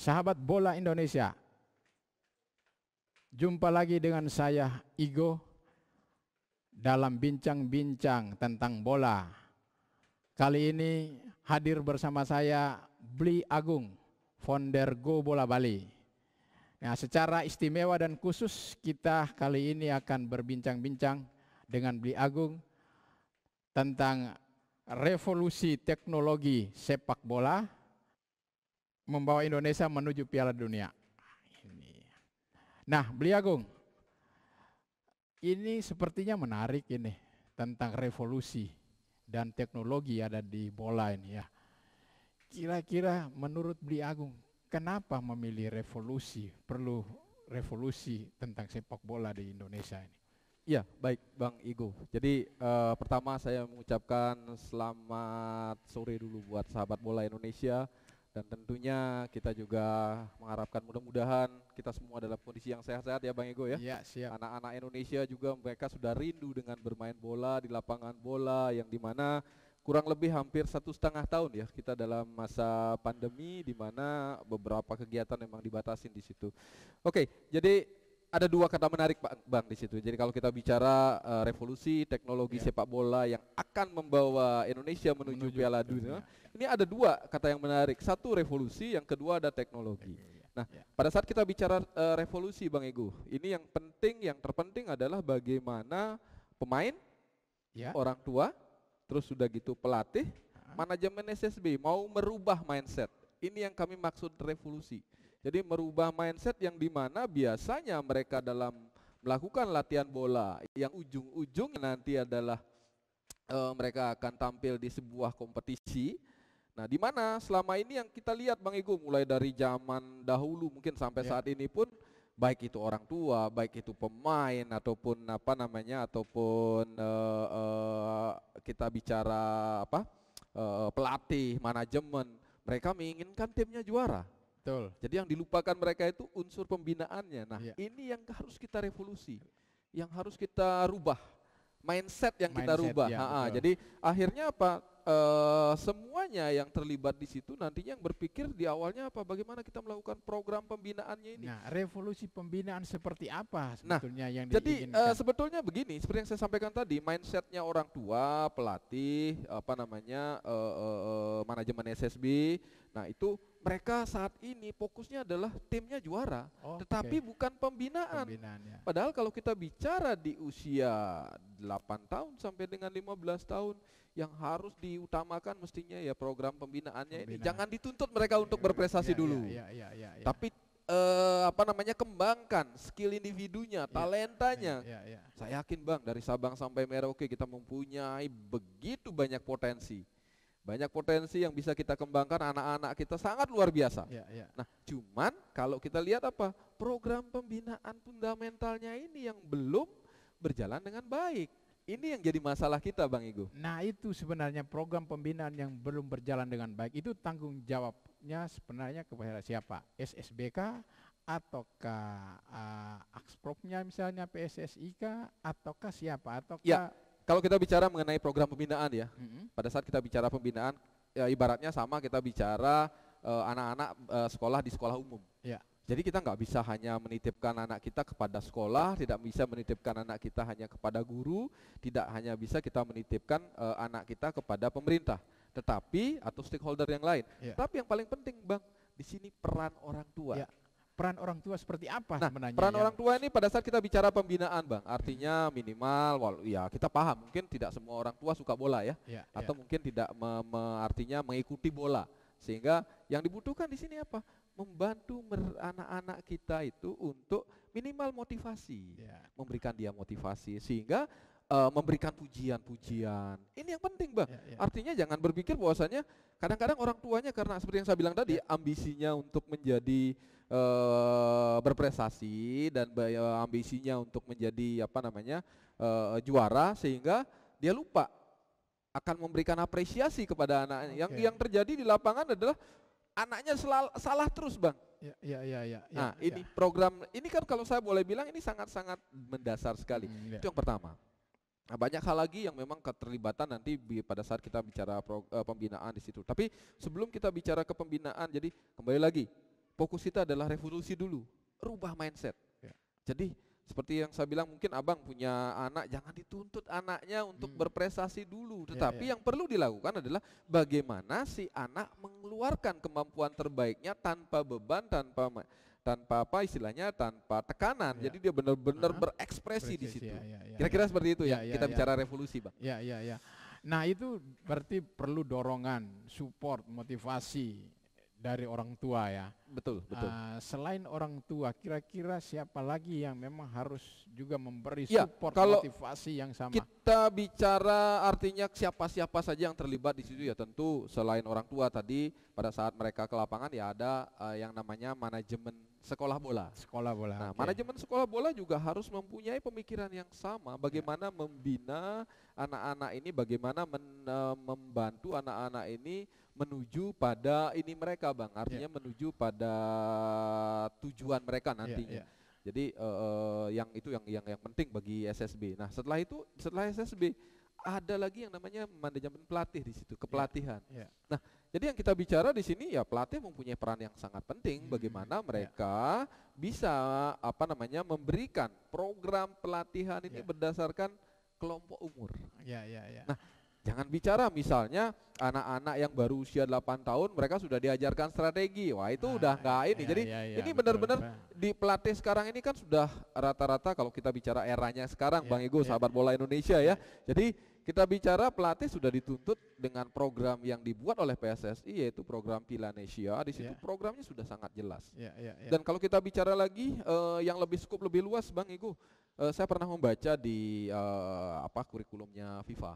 Sahabat bola Indonesia, jumpa lagi dengan saya Igo dalam bincang-bincang tentang bola. Kali ini hadir bersama saya Bli Agung, founder Go Bola Bali. Nah, secara istimewa dan khusus kita kali ini akan berbincang-bincang dengan Bli Agung tentang revolusi teknologi sepak bola membawa Indonesia menuju Piala Dunia. Nah, Bli Agung, ini sepertinya menarik ini tentang revolusi dan teknologi ada di bola ini ya. Kira-kira menurut Bli Agung, kenapa memilih revolusi, perlu revolusi tentang sepak bola di Indonesia ini? Ya, baik Bang Igo. Jadi pertama saya mengucapkan selamat sore dulu buat sahabat bola Indonesia. Dan tentunya kita juga mengharapkan mudah-mudahan kita semua dalam kondisi yang sehat-sehat ya Bang Igo ya. Iya, siap. Anak-anak Indonesia juga mereka sudah rindu dengan bermain bola di lapangan bola yang dimana kurang lebih hampir 1,5 tahun ya kita dalam masa pandemi di mana beberapa kegiatan memang dibatasin di situ. Oke, jadi ada dua kata menarik Bang di situ. Jadi kalau kita bicara revolusi teknologi sepak bola yang akan membawa Indonesia menuju Piala Dunia, ini ada dua kata yang menarik. Satu revolusi, yang kedua ada teknologi. Nah, pada saat kita bicara revolusi Bang Ego, ini yang penting, yang terpenting adalah bagaimana pemain, orang tua, terus sudah gitu pelatih, manajemen SSB mau merubah mindset. Ini yang kami maksud revolusi. Jadi merubah mindset yang dimana biasanya mereka dalam melakukan latihan bola yang ujung-ujungnya nanti adalah mereka akan tampil di sebuah kompetisi. Nah, di mana selama ini yang kita lihat Bang Ego mulai dari zaman dahulu mungkin sampai saat ini pun baik itu orang tua, baik itu pemain ataupun ataupun kita bicara pelatih, manajemen, mereka menginginkan timnya juara. Betul. Jadi yang dilupakan mereka itu unsur pembinaannya. Nah, ini yang harus kita revolusi, yang harus kita rubah, mindset yang kita rubah. Jadi akhirnya apa? Semuanya yang terlibat di situ nantinya yang berpikir di awalnya apa? Bagaimana kita melakukan program pembinaannya ini? Nah, revolusi pembinaan seperti apa sebetulnya yang diinginkan? Jadi sebetulnya begini, seperti yang saya sampaikan tadi, mindsetnya orang tua, pelatih, manajemen SSB. Nah, itu mereka saat ini fokusnya adalah timnya juara, tetapi bukan pembinaan. Padahal kalau kita bicara di usia 8 tahun sampai dengan 15 tahun, yang harus diutamakan mestinya ya program pembinaannya ini. Jangan dituntut mereka untuk berprestasi dulu. Tapi kembangkan skill individunya, talentanya. Saya yakin Bang, dari Sabang sampai Merauke kita mempunyai begitu banyak potensi. Banyak potensi yang bisa kita kembangkan, anak-anak kita sangat luar biasa. Nah, cuman kalau kita lihat apa? Program pembinaan fundamentalnya ini yang belum berjalan dengan baik. Ini yang jadi masalah kita Bang Igo. Nah, itu sebenarnya program pembinaan yang belum berjalan dengan baik itu tanggung jawabnya sebenarnya kepada siapa? SSBK ataukah Axprofnya misalnya PSSI kah ataukah siapa? Ataukah kalau kita bicara mengenai program pembinaan ya, pada saat kita bicara pembinaan, ya ibaratnya sama kita bicara anak-anak sekolah di sekolah umum. Jadi kita nggak bisa hanya menitipkan anak kita kepada sekolah, tidak bisa menitipkan anak kita hanya kepada guru, tidak hanya bisa kita menitipkan anak kita kepada pemerintah, tetapi atau stakeholder yang lain. Tapi yang paling penting Bang, di sini peran orang tua. Peran orang tua seperti apa sebenarnya? Peran orang tua ini pada saat kita bicara pembinaan Bang, artinya minimal, ya kita paham mungkin tidak semua orang tua suka bola ya, atau mungkin tidak artinya mengikuti bola, sehingga yang dibutuhkan di sini apa? Membantu anak-anak kita itu untuk minimal motivasi, memberikan dia motivasi sehingga memberikan pujian-pujian. Ini yang penting Bang. Artinya jangan berpikir bahwasanya kadang-kadang orang tuanya karena seperti yang saya bilang tadi, ambisinya untuk menjadi berprestasi dan ambisinya untuk menjadi juara, sehingga dia lupa akan memberikan apresiasi kepada anaknya. Yang terjadi di lapangan adalah anaknya salah terus Bang. Nah, ini program ini kan kalau saya boleh bilang ini sangat-sangat mendasar sekali. Itu yang pertama. Nah, banyak hal lagi yang memang keterlibatan nanti pada saat kita bicara pembinaan di situ. Tapi sebelum kita bicara ke pembinaan, jadi kembali lagi fokus kita adalah revolusi dulu, rubah mindset. Ya. Jadi seperti yang saya bilang, mungkin abang punya anak, jangan dituntut anaknya untuk berprestasi dulu, tetapi yang perlu dilakukan adalah bagaimana si anak mengeluarkan kemampuan terbaiknya tanpa beban, tanpa apa istilahnya, tanpa tekanan. Jadi dia benar-benar berekspresi di situ. Kira-kira seperti itu ya, kita bicara revolusi, Bang. Ya. Nah, itu berarti perlu dorongan, support, motivasi dari orang tua ya. Betul. Selain orang tua, kira-kira siapa lagi yang memang harus juga memberi Ya, support, kalau motivasi yang sama? kita bicara artinya siapa-siapa saja yang terlibat di situ, ya tentu selain orang tua tadi, pada saat mereka ke lapangan ya ada yang namanya manajemen sekolah bola. Sekolah bola. Nah, Oke. manajemen sekolah bola juga harus mempunyai pemikiran yang sama, bagaimana membina anak-anak ini, bagaimana membantu anak-anak ini menuju pada ini mereka, Bang. Artinya menuju pada tujuan mereka nantinya. Jadi yang itu yang penting bagi SSB. Nah, setelah SSB ada lagi yang namanya manajemen pelatih di situ, kepelatihan. Nah, jadi yang kita bicara di sini ya pelatih mempunyai peran yang sangat penting, bagaimana mereka bisa memberikan program pelatihan ini berdasarkan kelompok umur. Nah, jangan bicara misalnya anak-anak yang baru usia 8 tahun mereka sudah diajarkan strategi. Wah, itu udah enggak ini. Jadi ini benar-benar di pelatih sekarang ini kan sudah rata-rata, kalau kita bicara eranya sekarang, Bang Ego, sahabat bola Indonesia ya. Jadi kita bicara pelatih sudah dituntut dengan program yang dibuat oleh PSSI, yaitu program Pilanesia. Di situ programnya sudah sangat jelas. Dan kalau kita bicara lagi yang lebih skup lebih luas, Bang Ego, saya pernah membaca di kurikulumnya FIFA.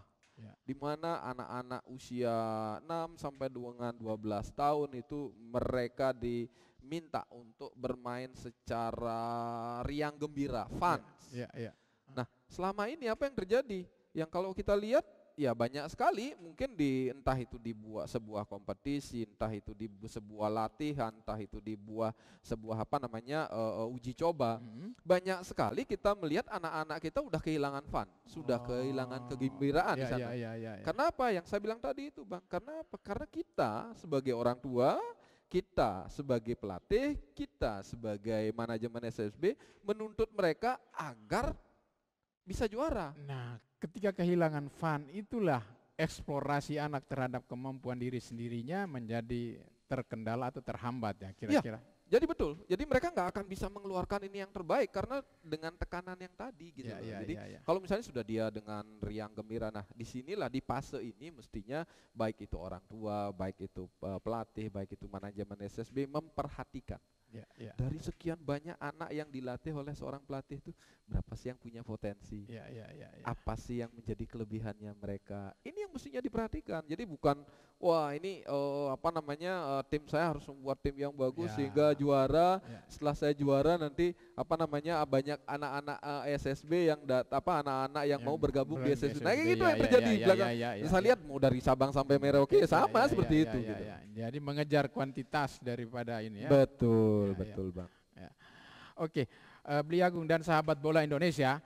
Di mana anak-anak usia 6 sampai dengan 12 tahun itu mereka diminta untuk bermain secara riang gembira, fun. Nah, selama ini apa yang terjadi? Yang kalau kita lihat ya banyak sekali, mungkin entah itu dibuat sebuah kompetisi, entah itu di sebuah latihan, entah itu dibuat sebuah uji coba. Banyak sekali kita melihat anak-anak kita udah kehilangan fun, sudah kehilangan kegembiraan di sana. Kenapa? Yang saya bilang tadi itu, Bang. Karena apa? Karena kita sebagai orang tua, kita sebagai pelatih, kita sebagai manajemen SSB menuntut mereka agar bisa juara. Nah, ketika kehilangan fun, itulah eksplorasi anak terhadap kemampuan diri sendirinya menjadi terkendala atau terhambat ya kira-kira. Jadi betul. Jadi mereka nggak akan bisa mengeluarkan ini yang terbaik karena dengan tekanan yang tadi gitu. Jadi kalau misalnya sudah dia dengan riang gembira, nah disinilah di fase ini mestinya baik itu orang tua, baik itu pelatih, baik itu manajemen SSB memperhatikan. Dari sekian banyak anak yang dilatih oleh seorang pelatih itu, berapa sih yang punya potensi? Apa sih yang menjadi kelebihannya mereka? Ini yang mestinya diperhatikan. Jadi bukan wah ini tim saya harus membuat tim yang bagus sehingga juara. Setelah saya juara nanti banyak anak-anak SSB yang anak-anak yang mau bergabung di SSB. Nah gitu yang terjadi di belakang. Saya lihat mau dari Sabang sampai Merauke sama seperti itu. Jadi mengejar kuantitas daripada ini ya. Betul Bang. Oke, Bli Agung dan sahabat bola Indonesia,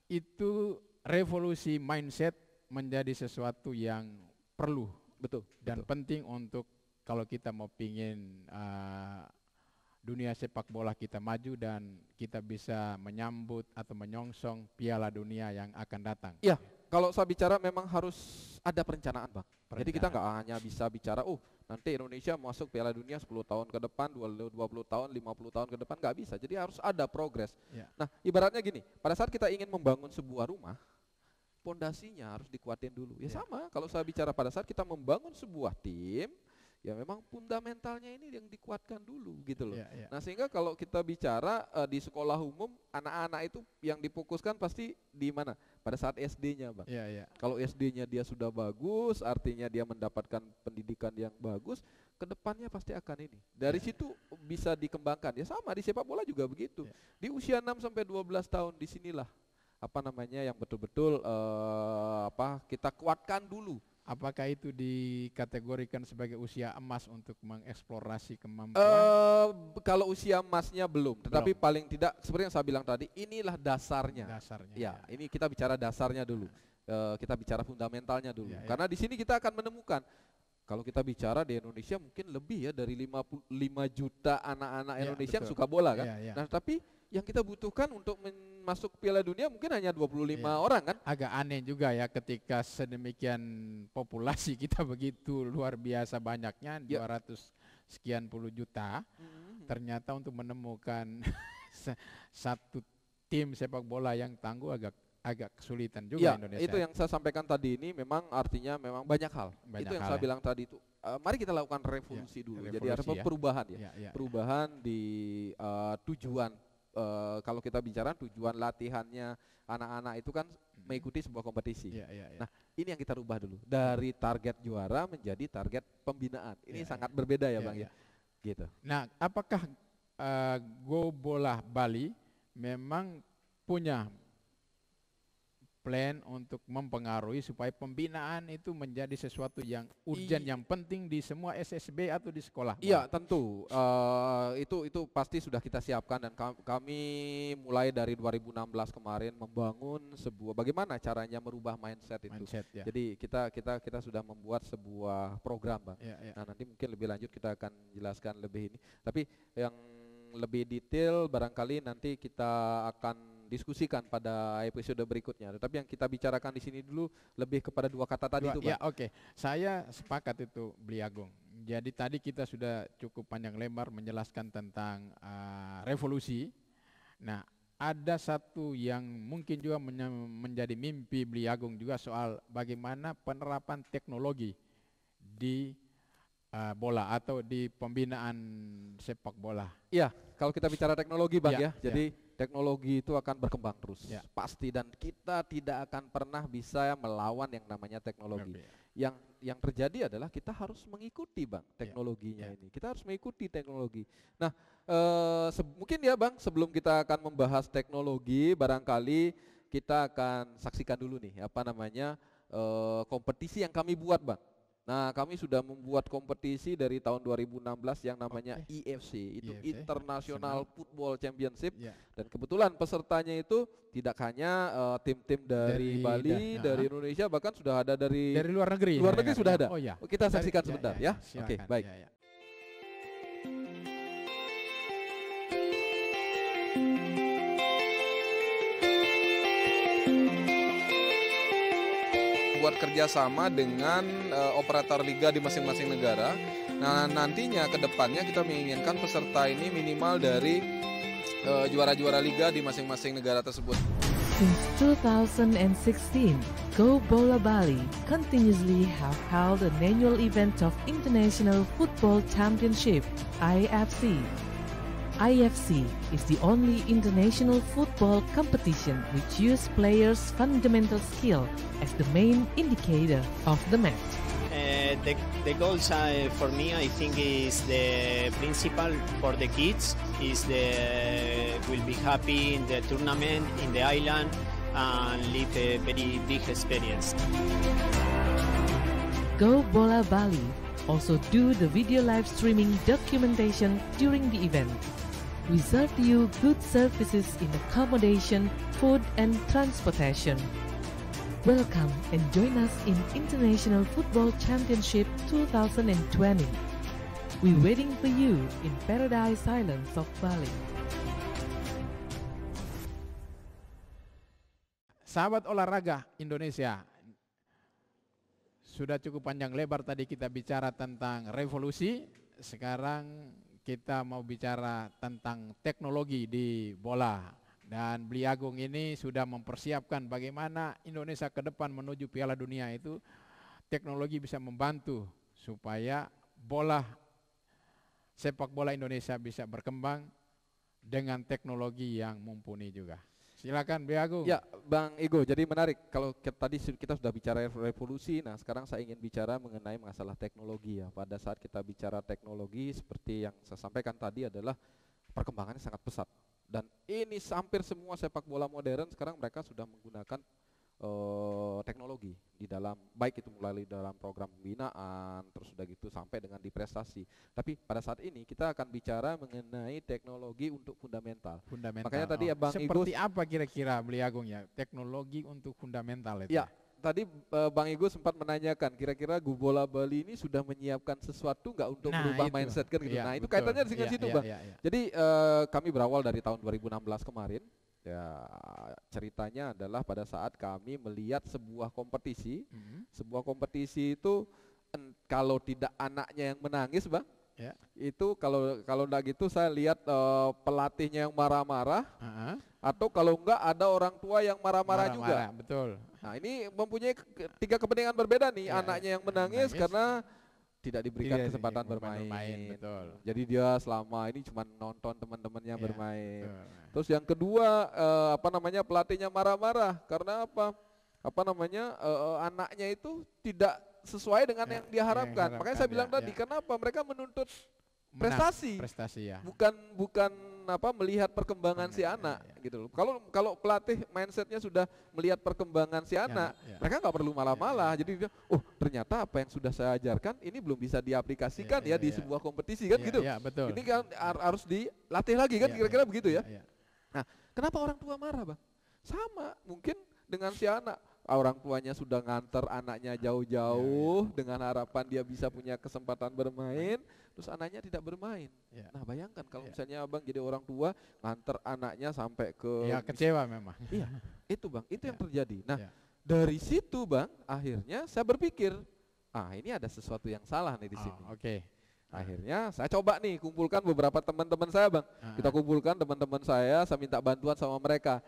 itu revolusi mindset menjadi sesuatu yang perlu dan penting untuk kalau kita mau pingin dunia sepak bola kita maju dan kita bisa menyambut atau menyongsong Piala Dunia yang akan datang. Iya, kalau saya bicara memang harus ada perencanaan, Bang. Jadi kita nggak hanya bisa bicara, nanti Indonesia masuk Piala Dunia 10 tahun ke depan, 20 tahun, 50 tahun ke depan, nggak bisa. Jadi harus ada progres. Nah, ibaratnya gini, pada saat kita ingin membangun sebuah rumah, pondasinya harus dikuatin dulu. Sama, kalau saya bicara pada saat kita membangun sebuah tim, ya memang fundamentalnya ini yang dikuatkan dulu gitu loh. Nah, sehingga kalau kita bicara di sekolah umum, anak-anak itu yang difokuskan pasti di mana? Pada saat SD-nya, Bang. Kalau SD-nya dia sudah bagus, artinya dia mendapatkan pendidikan yang bagus, kedepannya pasti akan ini. Dari situ bisa dikembangkan. Ya sama, di sepak bola juga begitu. Di usia 6 sampai 12 tahun disinilah yang betul-betul kita kuatkan dulu. Apakah itu dikategorikan sebagai usia emas untuk mengeksplorasi kemampuan? Kalau usia emasnya belum, tetapi paling tidak seperti yang saya bilang tadi, inilah dasarnya. Ini kita bicara dasarnya dulu. Kita bicara fundamentalnya dulu. Karena di sini kita akan menemukan Kalau kita bicara di Indonesia mungkin lebih ya dari 55 juta anak-anak Ya, Indonesia yang betul. suka bola kan. Ya, ya. Nah, tapi yang kita butuhkan untuk masuk Piala Dunia mungkin hanya 25 Ya. orang kan. Agak aneh juga ya ketika sedemikian populasi kita begitu luar biasa banyaknya, Ya. 200 sekian puluh juta, ternyata untuk menemukan satu tim sepak bola yang tangguh agak kesulitan juga Ya, Indonesia. itu yang saya sampaikan tadi ini memang artinya memang banyak hal. Banyak Itu yang hal saya ya. bilang tadi itu. Mari kita lakukan revolusi dulu. Jadi ada revolusi ya. perubahan ya. Ya, ya. Perubahan di tujuan kalau kita bicara tujuan latihannya anak-anak itu kan mengikuti sebuah kompetisi. Ya, ya, ya. Nah, ini yang kita rubah dulu dari target juara menjadi target pembinaan. Ini Ya, sangat berbeda ya, Ya, Bang ya. ya. Gitu. Nah, apakah Go Bola Bali memang punya plan untuk mempengaruhi supaya pembinaan itu menjadi sesuatu yang urgent, yang penting di semua SSB atau di sekolah? Iya, tentu. Itu pasti sudah kita siapkan dan kami mulai dari 2016 kemarin membangun sebuah bagaimana caranya merubah mindset itu. Mindset, ya. Jadi kita sudah membuat sebuah program, Bang. Ya, ya. Nah, nanti mungkin lebih lanjut kita akan jelaskan lebih ini. Tapi yang lebih detail barangkali nanti kita akan diskusikan pada episode berikutnya. Tetapi yang kita bicarakan di sini dulu lebih kepada dua kata tadi itu, Bang. Ya, oke. Saya sepakat itu, Beli Agung. Jadi tadi kita sudah cukup panjang lebar menjelaskan tentang revolusi. Nah, ada satu yang mungkin juga menjadi mimpi Beli Agung juga soal bagaimana penerapan teknologi di bola atau di pembinaan sepak bola. Iya, kalau kita bicara teknologi, Bang Ya, ya. Jadi teknologi itu akan berkembang terus, Ya. pasti, dan kita tidak akan pernah bisa melawan yang namanya teknologi. Oke. Yang terjadi adalah kita harus mengikuti, Bang, teknologinya Ya. ini. Kita harus mengikuti teknologi. Nah, mungkin ya, Bang, sebelum kita akan membahas teknologi, barangkali kita akan saksikan dulu nih apa namanya kompetisi yang kami buat, Bang. Nah, kami sudah membuat kompetisi dari tahun 2016 yang namanya IFC, itu IFC, International Football Championship. Ya. Dan kebetulan pesertanya itu tidak hanya tim-tim dari Bali, dari Indonesia, bahkan sudah ada dari luar negeri. luar negeri sudah ada. Oh ya. Kita saksikan sebentar ya. Oke, silakan. baik. Ya. Buat kerjasama dengan operator liga di masing-masing negara. Nah, nantinya ke depannya kita menginginkan peserta ini minimal dari juara-juara liga di masing-masing negara tersebut. Since 2016, Go Bola Bali continuously have held an annual event of International Football Championship, IFC. IFC is the only international football competition which use players' fundamental skill as the main indicator of the match. The goals for me, I think, is the principal for the kids is will be happy in the tournament in the island and live a very big experience. Go Bola Bali also do the video live streaming documentation during the event. We serve you good services in accommodation, food and transportation. Welcome and join us in International Football Championship 2020. We're waiting for you in Paradise Islands of Bali. Sahabat olahraga Indonesia, sudah cukup panjang lebar tadi kita bicara tentang revolusi. Sekarang kita mau bicara tentang teknologi di bola. Dan Beli Agung ini sudah mempersiapkan bagaimana Indonesia ke depan menuju Piala Dunia itu teknologi bisa membantu supaya sepak bola Indonesia bisa berkembang dengan teknologi yang mumpuni juga. Silakan Beli Agung. Ya, Bang Ego, jadi menarik kalau tadi kita sudah bicara revolusi. Nah, sekarang saya ingin bicara mengenai masalah teknologi ya. Pada saat kita bicara teknologi, seperti yang saya sampaikan tadi adalah perkembangannya sangat pesat. Dan ini hampir semua sepak bola modern sekarang mereka sudah menggunakan teknologi di dalam, baik itu mulai dalam program pembinaan, terus udah gitu sampai dengan di prestasi. Tapi pada saat ini kita akan bicara mengenai teknologi untuk fundamental. Fundamental. Makanya tadi ya Bang Igo, seperti apa kira-kira Beli Agung ya teknologi untuk fundamental itu? ya, tadi Bang Igo sempat menanyakan kira-kira Gubola Bali ini sudah menyiapkan sesuatu nggak untuk merubah itu. mindset kan gitu. Iya, Nah itu betul. kaitannya dengan Iya, situ iya, Bang. iya, iya. Jadi kami berawal dari tahun 2016 kemarin. Ya ceritanya adalah pada saat kami melihat sebuah kompetisi. Sebuah kompetisi itu kalau tidak anaknya yang menangis Bang. Ya. Itu kalau enggak gitu saya lihat pelatihnya yang marah-marah. Atau kalau enggak ada orang tua yang marah-marah juga. Betul. Nah ini mempunyai tiga kepentingan berbeda nih. Ya, Anaknya yang menangis karena tidak diberikan kesempatan bermain. Betul. Jadi dia selama ini cuma nonton teman-temannya bermain. Betul. Terus yang kedua pelatihnya marah-marah karena anaknya itu tidak sesuai dengan yang diharapkan. Makanya saya bilang tadi kenapa mereka menuntut prestasi. Prestasi ya. Bukan melihat perkembangan si anak gitu loh. Kalau pelatih mindsetnya sudah melihat perkembangan si anak, mereka nggak perlu malah-malah. Jadi dia, ternyata apa yang sudah saya ajarkan ini belum bisa diaplikasikan di sebuah kompetisi kan gitu. Betul. Ini kan harus dilatih lagi kan kira-kira begitu ya. Nah, kenapa orang tua marah Bang? Sama mungkin dengan si anak. Orang tuanya sudah nganter anaknya jauh-jauh dengan harapan dia bisa punya kesempatan bermain, terus anaknya tidak bermain. Nah bayangkan kalau misalnya Abang jadi orang tua nganter anaknya sampai ke kecewa memang. Iya, itu Bang, itu yang terjadi. Nah dari situ Bang, akhirnya saya berpikir, ini ada sesuatu yang salah nih di sini. Akhirnya saya coba nih kumpulkan beberapa teman-teman saya Bang. Kita kumpulkan teman-teman saya minta bantuan sama mereka.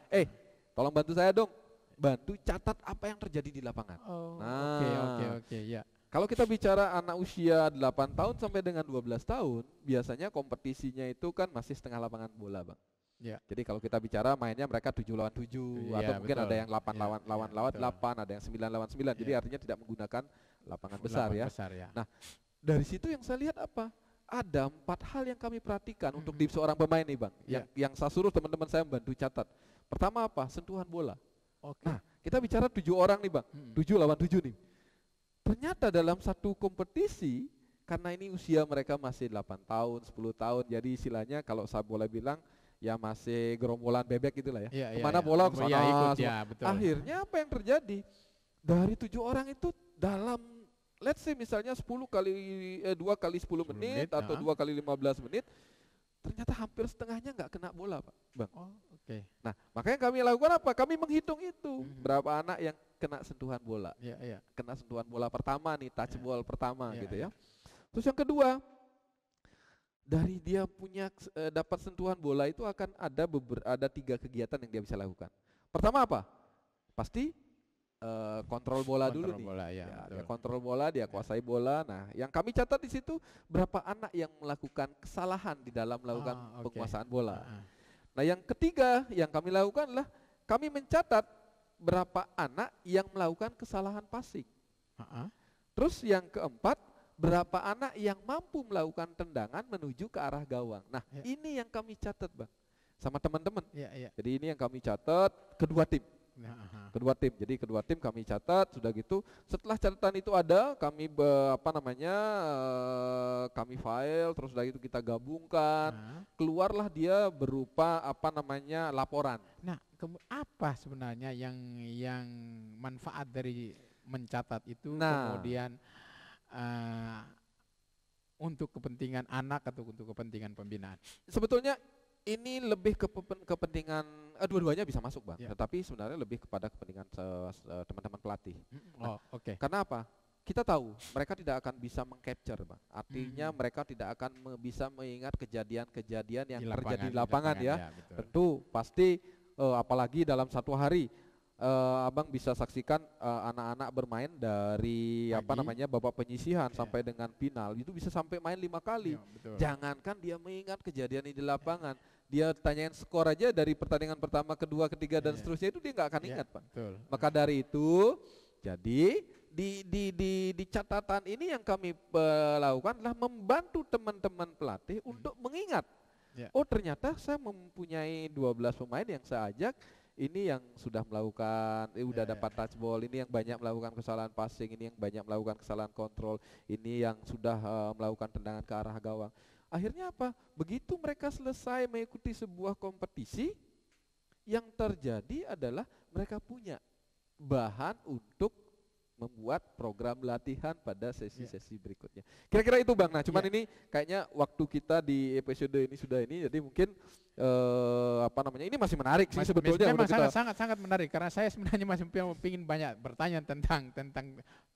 Tolong bantu saya dong. Bantu catat apa yang terjadi di lapangan. Oke, ya. Kalau kita bicara anak usia 8 tahun sampai dengan 12 tahun, biasanya kompetisinya itu kan masih setengah lapangan bola, Bang. Ya. Jadi kalau kita bicara mainnya mereka 7 lawan 7 atau mungkin ada yang 8 lawan 8, ada yang 9 lawan 9. Jadi artinya tidak menggunakan lapangan besar ya. Nah, dari situ yang saya lihat apa? Ada 4 hal yang kami perhatikan untuk di seorang pemain nih, Bang. Yang saya suruh teman-teman saya membantu catat. Pertama apa? Sentuhan bola. Nah, kita bicara 7 orang nih Bang, 7 lawan 7 nih. Ternyata dalam satu kompetisi, karena ini usia mereka masih 8 tahun, 10 tahun, jadi istilahnya kalau saya boleh bilang, ya masih gerombolan bebek gitulah ya. Kemana bola ke sana. Betul. Akhirnya apa yang terjadi? Dari 7 orang itu dalam, let's say misalnya 2 kali 10 menit atau 2 kali 15 menit, ternyata hampir setengahnya nggak kena bola Pak, Bang. Nah, makanya kami lakukan apa? Kami menghitung itu berapa anak yang kena sentuhan bola. Kena sentuhan bola pertama nih, touch ball pertama gitu ya. Terus yang kedua, dari dia punya dapat sentuhan bola itu akan ada 3 kegiatan yang dia bisa lakukan. Pertama apa? Pasti kontrol bola dulu nih. Dia kontrol bola, dia kuasai bola. Nah, yang kami catat di situ berapa anak yang melakukan kesalahan di dalam melakukan penguasaan bola. Nah, yang ketiga yang kami lakukan adalah kami mencatat berapa anak yang melakukan kesalahan passing. Terus yang keempat, berapa anak yang mampu melakukan tendangan menuju ke arah gawang. Nah, ini yang kami catat Bang sama teman-teman. Jadi ini yang kami catat kedua tim. Jadi kedua tim kami catat, sudah gitu. Setelah catatan itu ada, kami kami file, terus sudah itu kita gabungkan, keluarlah dia berupa laporan. Nah, apa sebenarnya yang manfaat dari mencatat itu kemudian untuk kepentingan anak atau untuk kepentingan pembinaan? Sebetulnya ini lebih ke kepentingan dua-duanya bisa masuk Bang, tetapi sebenarnya lebih kepada kepentingan teman-teman pelatih. Karena apa? Kita tahu mereka tidak akan bisa mengcapture Bang. Artinya mereka tidak akan bisa mengingat kejadian-kejadian yang terjadi di lapangan ya. Tentu pasti apalagi dalam satu hari Abang bisa saksikan anak-anak bermain dari babak penyisihan sampai dengan final itu bisa sampai main 5 kali. Jangankan dia mengingat kejadian ini di lapangan, dia tanyain skor aja dari pertandingan pertama, kedua, ketiga dan seterusnya itu dia nggak akan ingat Pak. Maka dari itu, jadi di catatan ini yang kami lakukan adalah membantu teman-teman pelatih untuk mengingat. Oh ternyata saya mempunyai 12 pemain yang saya ajak. Ini yang sudah melakukan, udah dapat touch ball, ini yang banyak melakukan kesalahan passing, ini yang banyak melakukan kesalahan kontrol, ini yang sudah melakukan tendangan ke arah gawang. Akhirnya apa? Begitu mereka selesai mengikuti sebuah kompetisi, yang terjadi adalah mereka punya bahan untuk membuat program latihan pada sesi-sesi berikutnya. Kira-kira itu Bang. Nah, cuman ini kayaknya waktu kita di episode ini sudah ini, jadi mungkin ini masih menarik sih sebetulnya. Memang sangat menarik karena saya sebenarnya masih ingin banyak bertanya tentang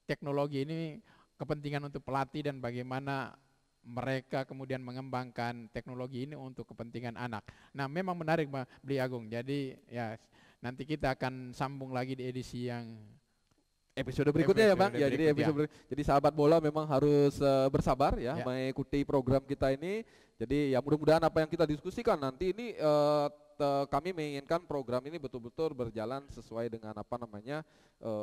teknologi ini, kepentingan untuk pelatih dan bagaimana mereka kemudian mengembangkan teknologi ini untuk kepentingan anak. Nah, memang menarik Bli Agung. Jadi ya nanti kita akan sambung lagi di edisi yang episode berikutnya ya Bang. Ya, jadi sahabat bola memang harus bersabar ya mengikuti program kita ini. Jadi ya mudah-mudahan apa yang kita diskusikan nanti ini kami menginginkan program ini betul-betul berjalan sesuai dengan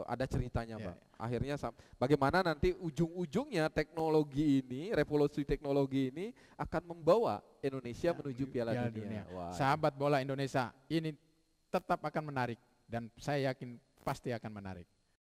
ada ceritanya Bang. Akhirnya bagaimana nanti ujung-ujungnya teknologi ini, revolusi teknologi ini akan membawa Indonesia menuju Piala Dunia. Sahabat bola Indonesia ini tetap akan menarik dan saya yakin pasti akan menarik.